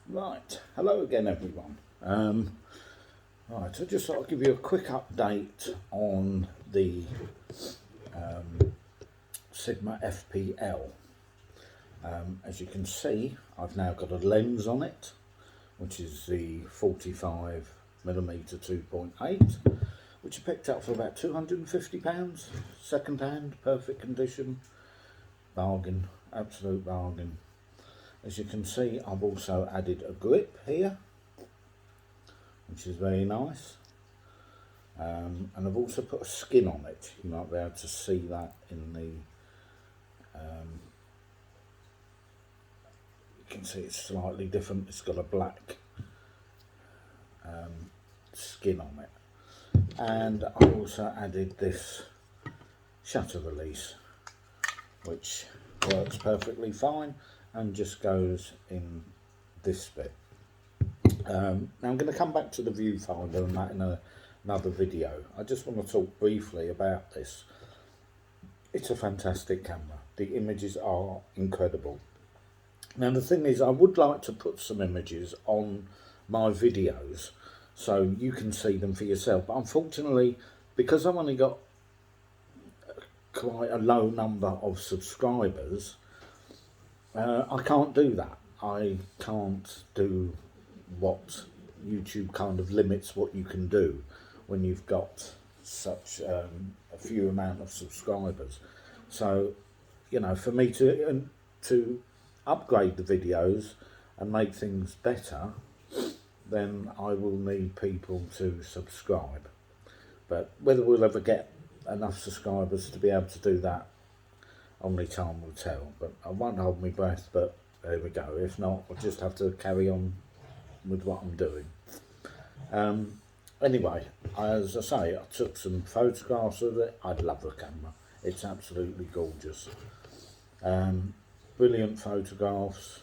Right, hello again everyone. Right, I just thought I'd give you a quick update on the Sigma FPL. As you can see, I've now got a lens on it, which is the 45mm 2.8, which I picked up for about £250, second hand, perfect condition, bargain, absolute bargain. As you can see, I've also added a grip here, which is very nice. And I've also put a skin on it. You might be able to see that in the, you can see it's slightly different. It's got a black skin on it. And I also added this shutter release, which works perfectly fine and just goes in this bit. Now I'm going to come back to the viewfinder and that in another video. I just want to talk briefly about this. It's a fantastic camera. The images are incredible. Now the thing is, I would like to put some images on my videos so you can see them for yourself, but unfortunately, because I've only got quite a low number of subscribers, I can't do that. I can't do what YouTube kind of limits what you can do when you've got such a few amount of subscribers. So, you know, for me to upgrade the videos and make things better, then I will need people to subscribe. But whether we'll ever get enough subscribers to be able to do that, only time will tell. But I won't hold my breath, but there we go. If not, I'll just have to carry on with what I'm doing. Anyway, as I say, I took some photographs of it. I love the camera. It's absolutely gorgeous. Brilliant photographs.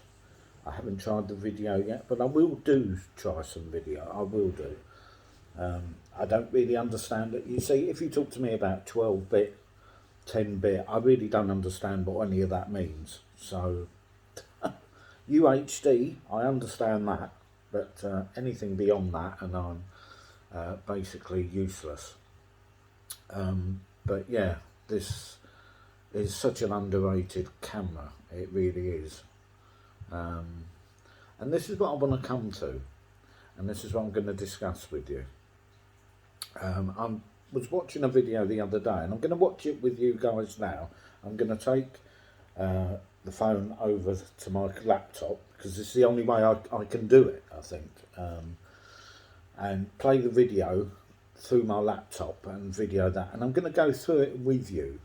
I haven't tried the video yet, but I will try some video. I will do. I don't really understand it. You see, if you talk to me about 12-bit, 10-bit, I really don't understand what any of that means. So, UHD, I understand that, but anything beyond that, and I'm basically useless. But yeah, this is such an underrated camera. It really is. And this is what I want to come to, and this is what I'm going to discuss with you. I was watching a video the other day, and I'm going to watch it with you guys now. I'm going to take the phone over to my laptop, because it's the only way I can do it, I think, and play the video through my laptop and video that, and I'm going to go through it with you,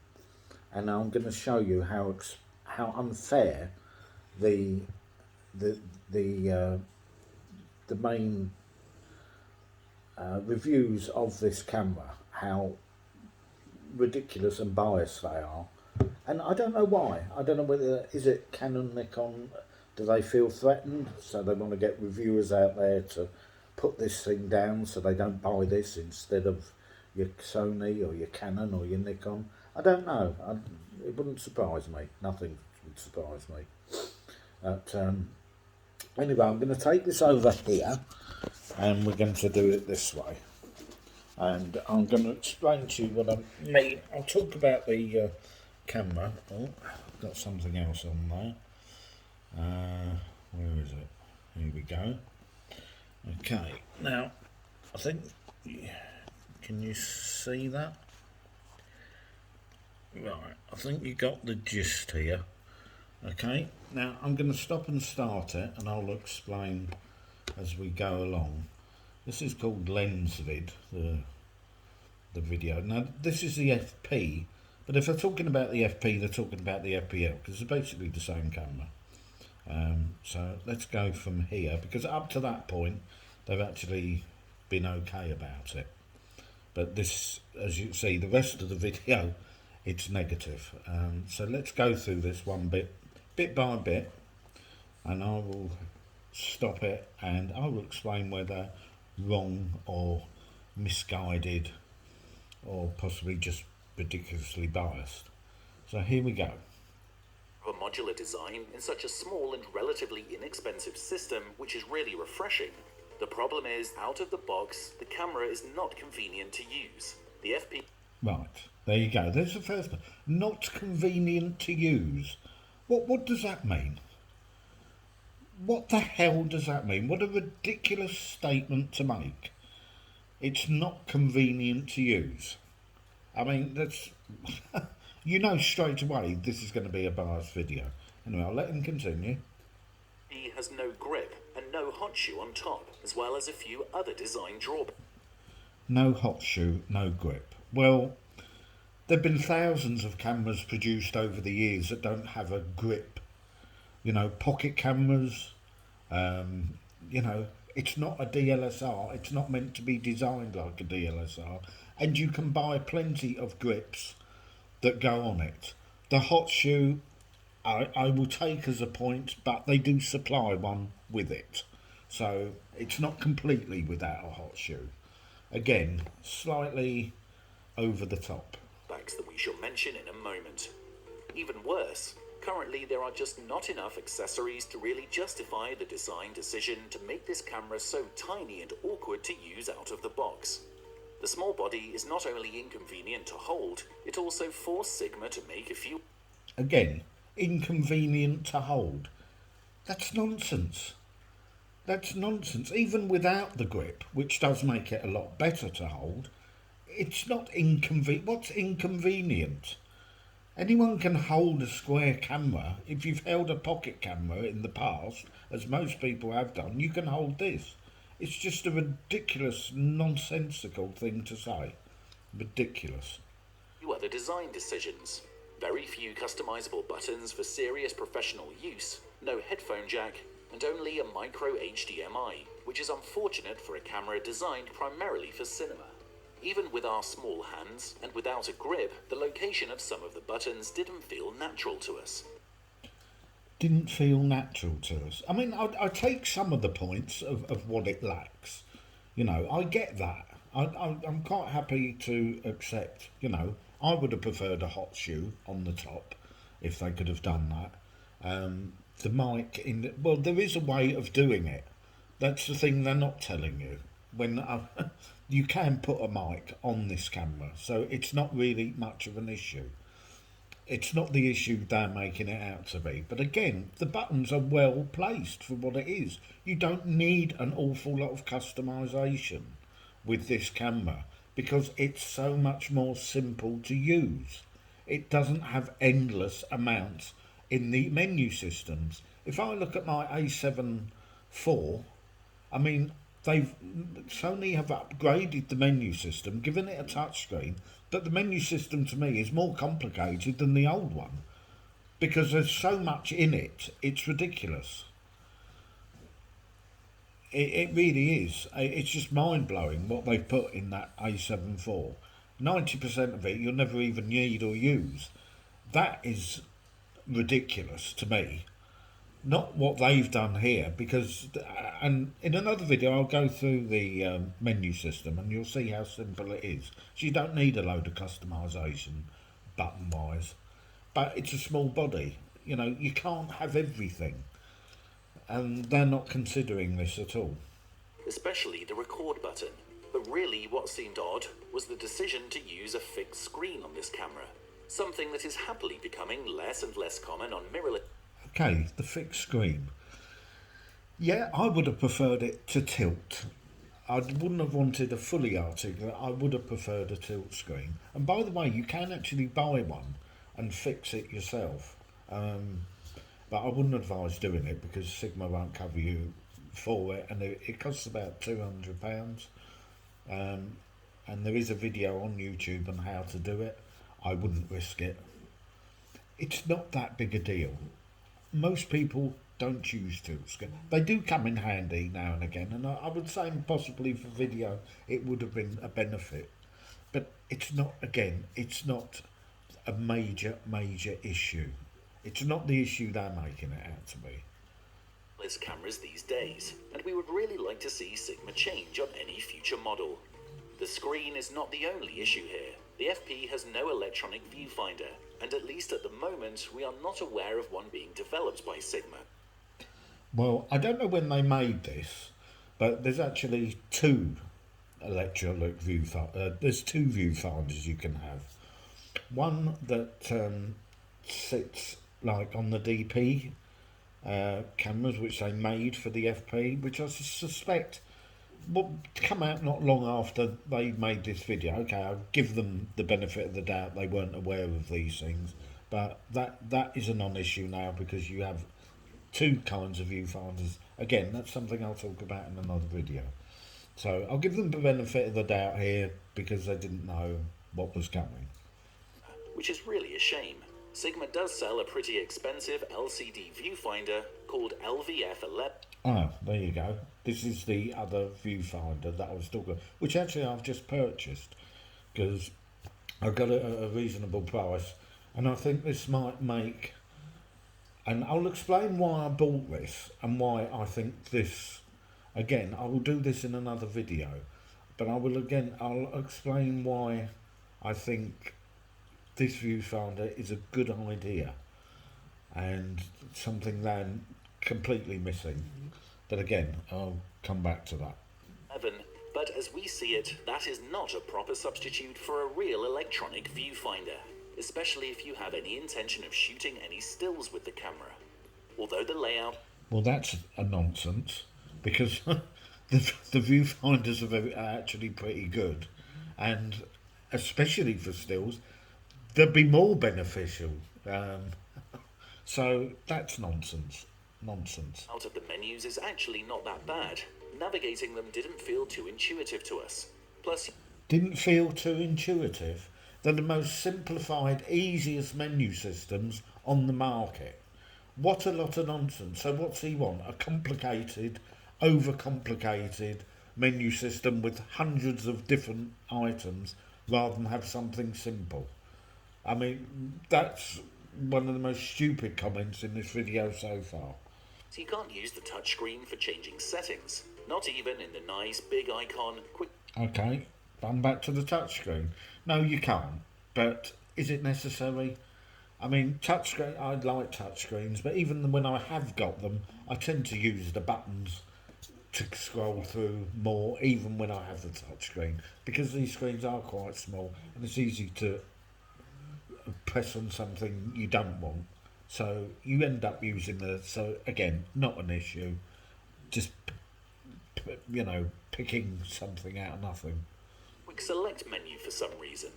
and I'm going to show you how unfair the main reviews of this camera, how ridiculous and biased they are. And I don't know why. I don't know whether, is it Canon, Nikon, do they feel threatened, so they want to get reviewers out there to put this thing down so they don't buy this instead of your Sony or your Canon or your Nikon? I don't know. It wouldn't surprise me. Nothing would surprise me. But anyway, I'm going to take this over here, and we're going to do it this way. And I'm going to explain to you what I mean. I'll talk about the camera. Oh, I've got something else on there. Where is it? Here we go. Okay, now I think, can you see that? Right, I think you got the gist here. Okay, now I'm going to stop and start it, and I'll explain as we go along. This is called Lens Vid, the video. Now this is the FP, but if they're talking about the FP, they're talking about the FPL, because it's basically the same camera. So let's go from here, because up to that point they've actually been okay about it. But this, as you see, the rest of the video, it's negative. So let's go through this one bit by bit, and I will stop it and I will explain whether wrong or misguided or possibly just ridiculously biased. So here we go. A modular design in such a small and relatively inexpensive system, which is really refreshing. The problem is, out of the box, the camera is not convenient to use. The FP... Right, there you go. There's the first one. Not convenient to use. What does that mean? What the hell does that mean? What a ridiculous statement to make. It's not convenient to use. I mean, that's... you know straight away this is going to be a biased video. Anyway, I'll let him continue. He has no grip and no hot shoe on top, as well as a few other design drawbacks. No hot shoe, no grip. Well, there have been thousands of cameras produced over the years that don't have a grip. You know, pocket cameras, you know, it's not a DLSR. It's not meant to be designed like a DLSR. And you can buy plenty of grips that go on it. The hot shoe, I will take as a point, but they do supply one with it. So it's not completely without a hot shoe. Again, slightly over the top. That we shall mention in a moment. Even worse, currently there are just not enough accessories to really justify the design decision to make this camera so tiny and awkward to use out of the box. The small body is not only inconvenient to hold, it also forced Sigma to make a few... Again, inconvenient to hold. That's nonsense. That's nonsense. Even without the grip, which does make it a lot better to hold, it's not inconvenient. What's inconvenient? Anyone can hold a square camera. If you've held a pocket camera in the past, as most people have done, you can hold this. It's just a ridiculous, nonsensical thing to say. Ridiculous. Few other design decisions. Very few customizable buttons for serious professional use, no headphone jack, and only a micro HDMI, which is unfortunate for a camera designed primarily for cinema. Even with our small hands and without a grip, the location of some of the buttons didn't feel natural to us. Didn't feel natural to us. I mean, I take some of the points of what it lacks. You know, I get that. I'm quite happy to accept, you know, I would have preferred a hot shoe on the top if they could have done that. The mic, well, there is a way of doing it. That's the thing they're not telling you. When you can put a mic on this camera, so it's not really much of an issue. It's not the issue they're making it out to be. But again, the buttons are well placed for what it is. You don't need an awful lot of customization with this camera because it's so much more simple to use. It doesn't have endless amounts in the menu systems. If I look at my A7 IV, I mean, Sony have upgraded the menu system, given it a touchscreen, but the menu system to me is more complicated than the old one because there's so much in it, it's ridiculous. It really is. It's just mind-blowing what they've put in that A7 IV. 90% of it you'll never even need or use. That is ridiculous to me. Not what they've done here, because, and in another video I'll go through the menu system and you'll see how simple it is. So you don't need a load of customization button wise, but it's a small body, you know, you can't have everything, and they're not considering this at all. Especially the record button. But really what seemed odd was the decision to use a fixed screen on this camera, something that is happily becoming less and less common on mirrorless. Okay, the fixed screen. Yeah, I would have preferred it to tilt. I wouldn't have wanted a fully articulate, I would have preferred a tilt screen. And by the way, you can actually buy one and fix it yourself. But I wouldn't advise doing it because Sigma won't cover you for it, and it costs about £200. And there is a video on YouTube on how to do it. I wouldn't risk it. It's not that big a deal. Most people don't use tilt screen. They do come in handy now and again, and I would say possibly for video it would have been a benefit. But it's not, again, it's not a major issue. It's not the issue they're making it out to be. Cameras these days, and we would really like to see Sigma change on any future model. The screen is not the only issue here. The FP has no electronic viewfinder, and at least at the moment we are not aware of one being developed by Sigma. Well, I don't know when they made this, but there's actually two electronic viewfinders. There's two viewfinders you can have. One that sits like on the DP cameras, which they made for the FP, which I suspect will come out not long after they made this video. Okay, I'll give them the benefit of the doubt, they weren't aware of these things, but that is a non-issue now, because you have two kinds of viewfinders. Again, that's something I'll talk about in another video. So I'll give them the benefit of the doubt here, because they didn't know what was coming. Which is really a shame. Sigma does sell a pretty expensive LCD viewfinder called LVF11. Oh, there you go. This is the other viewfinder that I was talking about, which actually I've just purchased because I got it at a reasonable price, and I think this might make, and I'll explain why I bought this and why I think this, again, I will do this in another video, but I'll explain why I think this viewfinder is a good idea and something then completely missing. But again, I'll come back to that. But as we see it, that is not a proper substitute for a real electronic viewfinder, especially if you have any intention of shooting any stills with the camera. Although the layout... Well, that's a nonsense, because the viewfinders are actually pretty good, and especially for stills, they'd be more beneficial. So that's nonsense. Out of the menus is actually not that bad. Navigating them didn't feel too intuitive to us. Plus... Didn't feel too intuitive? They're the most simplified, easiest menu systems on the market. What a lot of nonsense. So what's he want? A complicated, overcomplicated menu system with hundreds of different items rather than have something simple. I mean, that's one of the most stupid comments in this video so far. So you can't use the touchscreen for changing settings, not even in the nice big icon quick... Okay, I'm back to the touchscreen. No, you can't, but is it necessary? I mean, touchscreen, I like touchscreens, but even when I have got them, I tend to use the buttons to scroll through more, even when I have the touchscreen, because these screens are quite small and it's easy to press on something you don't want. So you end up using so again, not an issue, just, you know, picking something out of nothing. Quick select menu for some reason.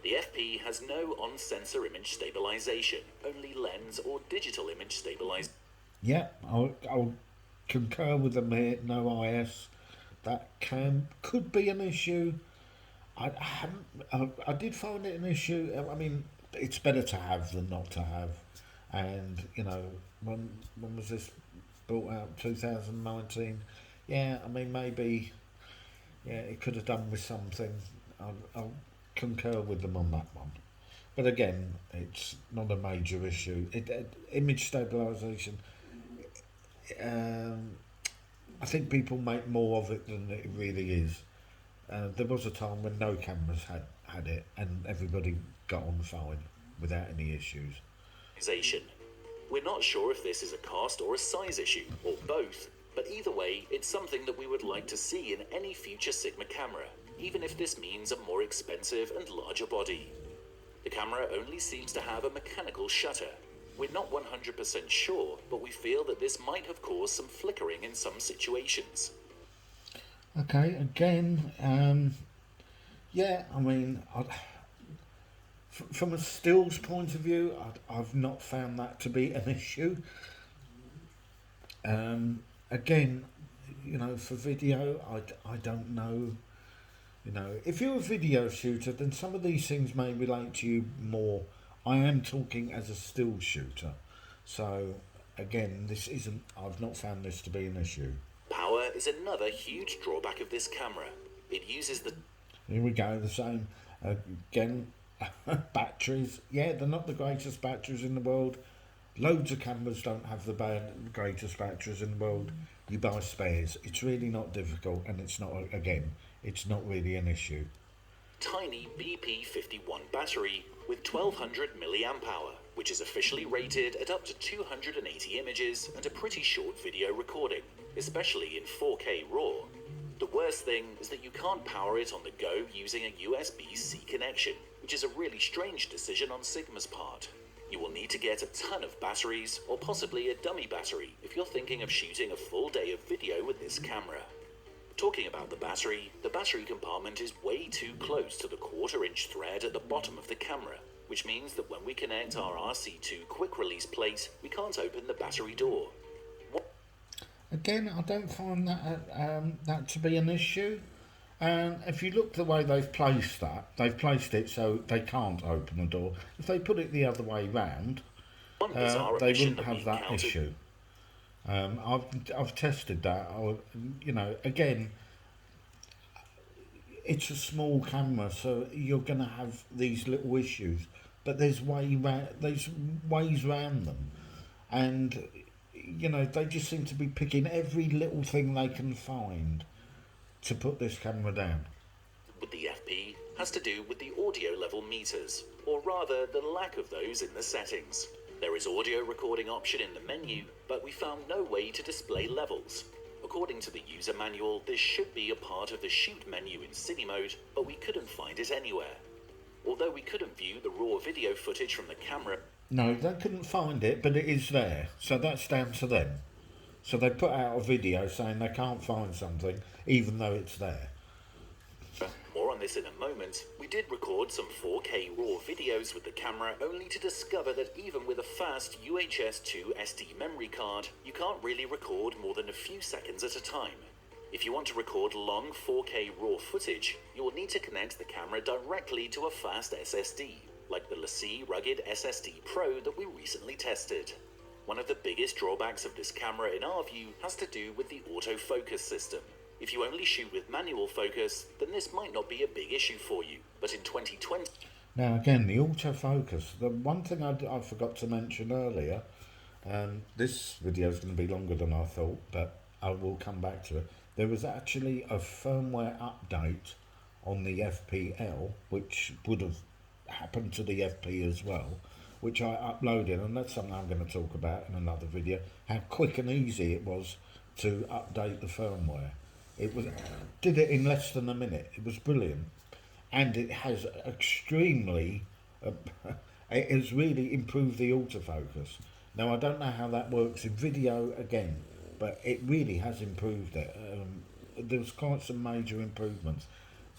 The FP has no on-sensor image stabilization, only lens or digital image stabilization. Yeah, I'll concur with them here, no IS. That could be an issue. I did find it an issue. I mean, it's better to have than not to have. And, you know, when was this brought out? 2019? Yeah, I mean, maybe, yeah, it could have done with something. I'll concur with them on that one. But again, it's not a major issue. Image stabilisation, I think people make more of it than it really is. There was a time when no cameras had it, and everybody got on fine without any issues. We're not sure if this is a cost or a size issue, or both, but either way, it's something that we would like to see in any future Sigma camera, even if this means a more expensive and larger body. The camera only seems to have a mechanical shutter. We're not 100% sure, but we feel that this might have caused some flickering in some situations. Okay, again, yeah, I mean, from a stills point of view, I've not found that to be an issue. Again, you know, for video, I don't know. You know, if you're a video shooter, then some of these things may relate to you more. I am talking as a still shooter. So, again, I've not found this to be an issue. Power is another huge drawback of this camera. It uses the... Here we go, the same. Again, batteries. Yeah, they're not the greatest batteries in the world. Loads of cameras don't have the greatest batteries in the world. You buy spares. It's really not difficult, and it's not, again, it's not really an issue. tiny BP51 battery with 1200 mAh, which is officially rated at up to 280 images and a pretty short video recording, especially in 4K RAW. The worst thing is that you can't power it on the go using a USB-C connection, which is a really strange decision on Sigma's part. You will need to get a ton of batteries, or possibly a dummy battery, if you're thinking of shooting a full day of video with this camera. Talking about the battery compartment is way too close to the 1/4-inch thread at the bottom of the camera, which means that when we connect our RC2 quick release plate, we can't open the battery door. Again, I don't find that to be an issue. And if you look the way they've placed it so they can't open the door. If they put it the other way round, they wouldn't have that issue. I've tested that. Again, it's a small camera, so you're going to have these little issues. But there's ways around them, and they just seem to be picking every little thing they can find to put this camera down. With the FP has to do with the audio level meters, or rather the lack of those in the settings. There is audio recording option in the menu, but we found no way to display levels. According to the user manual, this should be a part of the shoot menu in cine mode, but we couldn't find it anywhere. Although we couldn't view the raw video footage from the camera. No, they couldn't find it, but it is there, so that's down to them. So they put out a video saying they can't find something, even though it's there. More on this in a moment. We did record some 4K RAW videos with the camera, only to discover that even with a fast UHS 2 SD memory card, you can't really record more than a few seconds at a time. If you want to record long 4K RAW footage, you will need to connect the camera directly to a fast SSD, like the LaCie Rugged SSD Pro that we recently tested. One of the biggest drawbacks of this camera in our view has to do with the autofocus system. If you only shoot with manual focus, then this might not be a big issue for you, but in 2020... Now again, the autofocus, the one thing I forgot to mention earlier, this video is going to be longer than I thought, but I will come back to it. There was actually a firmware update on the FPL, which would have happened to the FP as well, which I uploaded, and that's something I'm going to talk about in another video, how quick and easy it was to update the firmware. Did it in less than a minute. It was brilliant, and it has extremely it has really improved the autofocus. Now I don't know how that works in video again, but it really has improved it. There was quite some major improvements.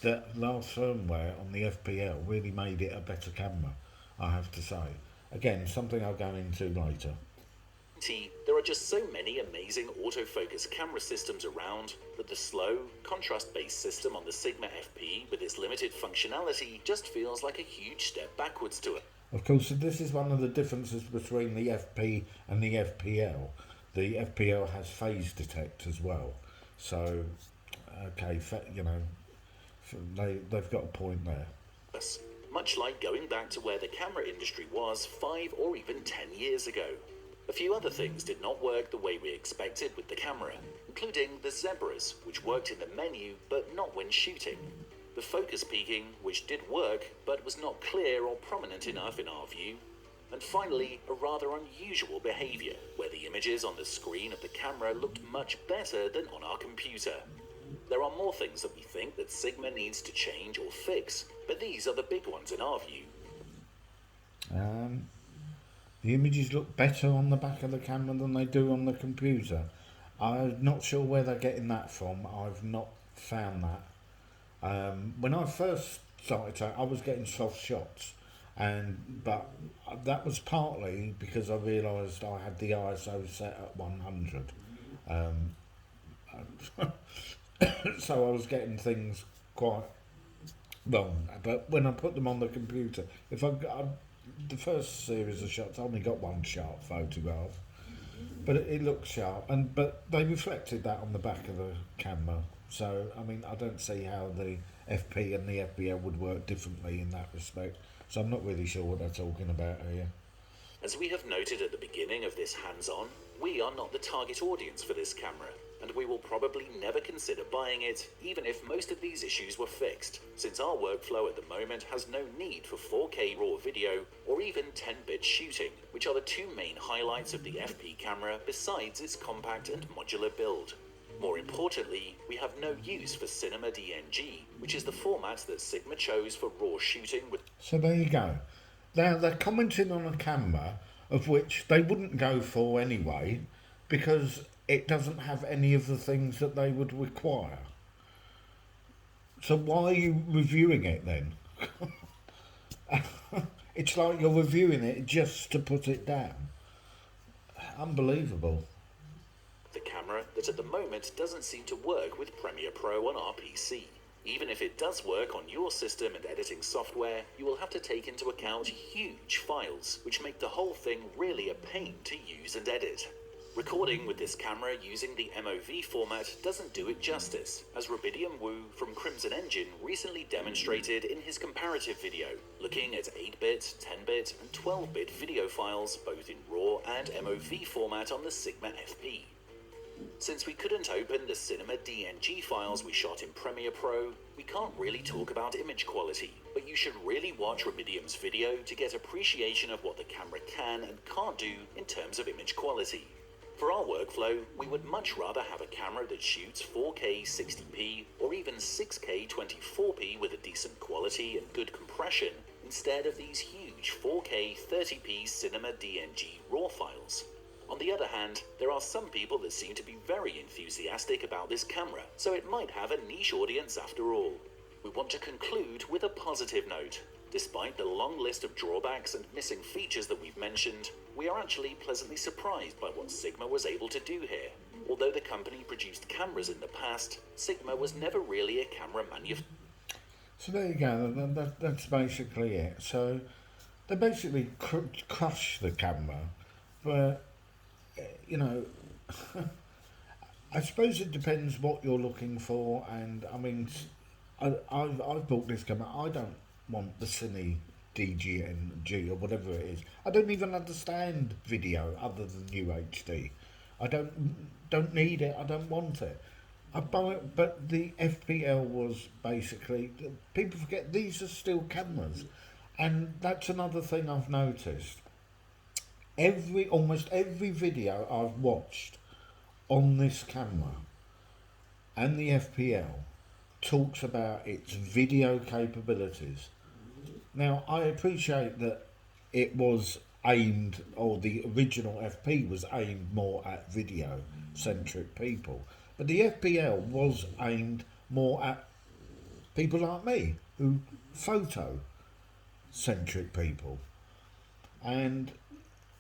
The last firmware on the FPL really made it a better camera, I have to say. Again, something I'll go into later. There are just so many amazing autofocus camera systems around that the slow, contrast-based system on the Sigma FP with its limited functionality just feels like a huge step backwards to it. Of course, this is one of the differences between the FP and the FPL. The FPL has phase detect as well. So, okay, they've got a point there. Much like going back to where the camera industry was 5 or even 10 years ago. A few other things did not work the way we expected with the camera, including the zebras, which worked in the menu but not when shooting. The focus peaking, which did work but was not clear or prominent enough in our view. And finally, a rather unusual behavior, where the images on the screen of the camera looked much better than on our computer. There are more things that we think that Sigma needs to change or fix, but these are the big ones in our view. The images look better on the back of the camera than they do on the computer. I'm not sure where they're getting that from. I've not found that. When I first started, I was getting soft shots, but that was partly because I realised I had the ISO set at 100. So I was getting things quite wrong. But when I put them on the computer, the first series of shots, I only got one sharp photograph, but it looked sharp, but they reflected that on the back of the camera. So I mean, I don't see how the FP and the FPL would work differently in that respect. So I'm not really sure what they're talking about here. As we have noted at the beginning of this hands-on, we are not the target audience for this camera, and we will probably never consider buying it, even if most of these issues were fixed, since our workflow at the moment has no need for 4K RAW video or even 10-bit shooting, which are the two main highlights of the FP camera besides its compact and modular build. More importantly, we have no use for Cinema DNG, which is the format that Sigma chose for RAW shooting with. So there you go. Now they're commenting on a camera of which they wouldn't go for anyway, because it doesn't have any of the things that they would require. So why are you reviewing it then? It's like you're reviewing it just to put it down. Unbelievable. The camera that at the moment doesn't seem to work with Premiere Pro on our PC. Even if it does work on your system and editing software, you will have to take into account huge files, which make the whole thing really a pain to use and edit. Recording with this camera using the MOV format doesn't do it justice, as Rubidium Wu from Crimson Engine recently demonstrated in his comparative video, looking at 8-bit, 10-bit and 12-bit video files both in RAW and MOV format on the Sigma FP. Since we couldn't open the Cinema DNG files we shot in Premiere Pro, we can't really talk about image quality, but you should really watch Rubidium's video to get appreciation of what the camera can and can't do in terms of image quality. For our workflow, we would much rather have a camera that shoots 4K 60p or even 6K 24p with a decent quality and good compression instead of these huge 4K 30p Cinema DNG RAW files. On the other hand, there are some people that seem to be very enthusiastic about this camera, so it might have a niche audience after all. We want to conclude with a positive note. Despite the long list of drawbacks and missing features that we've mentioned, we are actually pleasantly surprised by what Sigma was able to do here. Although the company produced cameras in the past, Sigma was never really a camera manufacturer. So there you go, that's basically it. So they basically crush the camera, but you know, I suppose it depends what you're looking for, and I mean, I've bought this camera. I don't want the Cine DGNG or whatever it is. I don't even understand video other than UHD. I don't need it. I don't want it. I buy it, but the FPL was basically, people forget these are still cameras, and that's another thing I've noticed. Almost every video I've watched on this camera and the FPL talks about its video capabilities. Now, I appreciate that it was aimed, or the original FP was aimed more at video centric people, but the FPL was aimed more at people like me, who photo centric people. And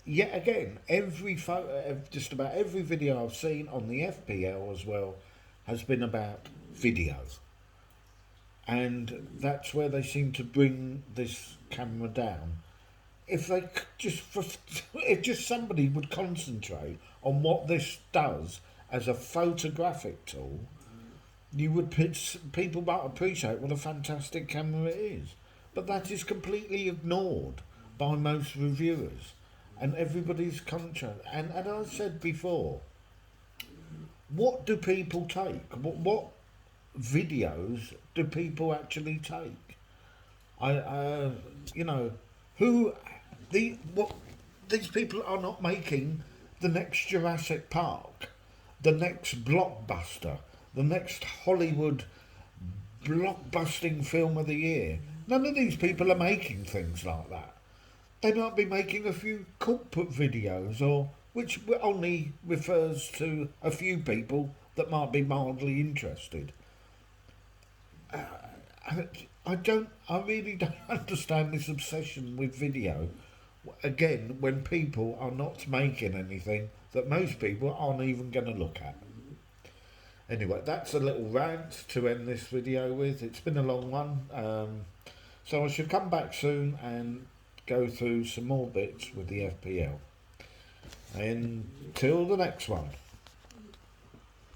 yet again, just about every video I've seen on the FPL as well has been about video, and that's where they seem to bring this camera down. If they if just somebody would concentrate on what this does as a photographic tool, people might appreciate what a fantastic camera it is. But that is completely ignored by most reviewers. And everybody's contrary. And I said before, what do people take? What videos do people actually take? These people are not making the next Jurassic Park, the next blockbuster, the next Hollywood blockbusting film of the year. None of these people are making things like that. They might be making a few corporate videos, or which only refers to a few people that might be mildly interested. I really don't understand this obsession with video. Again, when people are not making anything that most people aren't even going to look at. Anyway, that's a little rant to end this video with. It's been a long one. So I should come back soon and go through some more bits with the FPL. Until the next one.